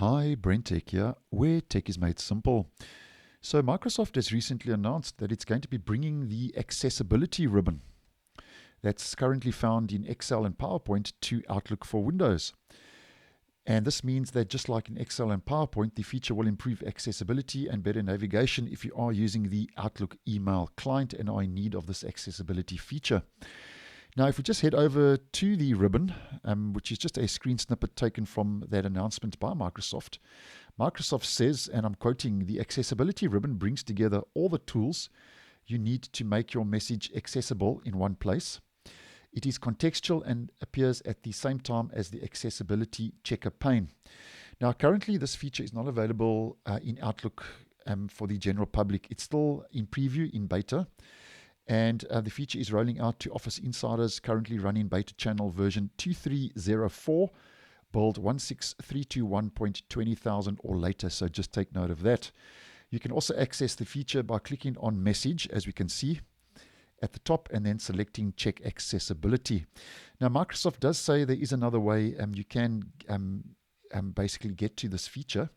Hi, BrenTech here, where tech is made simple. So Microsoft has recently announced that it's going to be bringing the accessibility ribbon that's currently found in Excel and PowerPoint to Outlook for Windows. And this means that just like in Excel and PowerPoint, the feature will improve accessibility and better navigation if you are using the Outlook email client and are in need of this accessibility feature. Now, if we just head over to the ribbon, which is just a screen snippet taken from that announcement by Microsoft, Microsoft says, and I'm quoting, the accessibility ribbon brings together all the tools you need to make your message accessible in one place. It is contextual and appears at the same time as the accessibility checker pane. Now, currently, this feature is not available in Outlook for the general public. It's still in preview, in beta. And the feature is rolling out to Office Insiders, currently running beta channel version 2304, build 16321.20,000 or later, so just take note of that. You can also access the feature by clicking on Message, as we can see at the top, and then selecting Check Accessibility. Now, Microsoft does say there is another way you can basically get to this feature.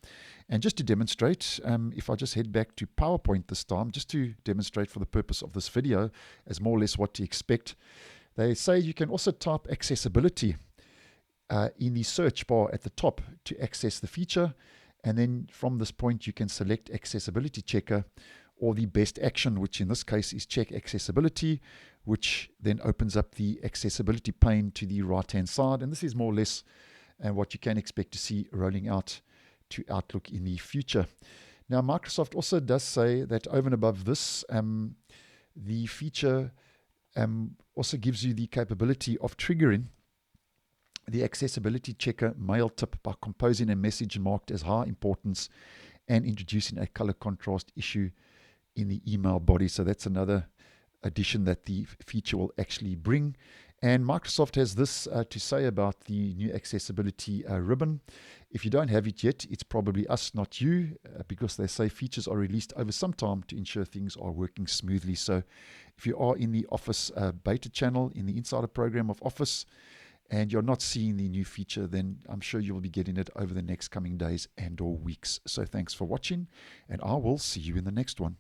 And just to demonstrate, if I just head back to PowerPoint this time, just to demonstrate for the purpose of this video as more or less what to expect, they say you can also type accessibility in the search bar at the top to access the feature. And then from this point, you can select Accessibility Checker or the best action, which in this case is Check Accessibility, which then opens up the accessibility pane to the right-hand side. And this is more or less what you can expect to see rolling out to Outlook in the future. Now, Microsoft also does say that over and above this, the feature also gives you the capability of triggering the accessibility checker mail tip by composing a message marked as high importance and introducing a color contrast issue in the email body. So that's another addition that the feature will actually bring. And Microsoft has this to say about the new accessibility ribbon. If you don't have it yet, it's probably us, not you, because they say features are released over some time to ensure things are working smoothly. So if you are in the Office beta channel, in the Insider program of Office, and you're not seeing the new feature, then I'm sure you'll be getting it over the next coming days and or weeks. So thanks for watching, and I will see you in the next one.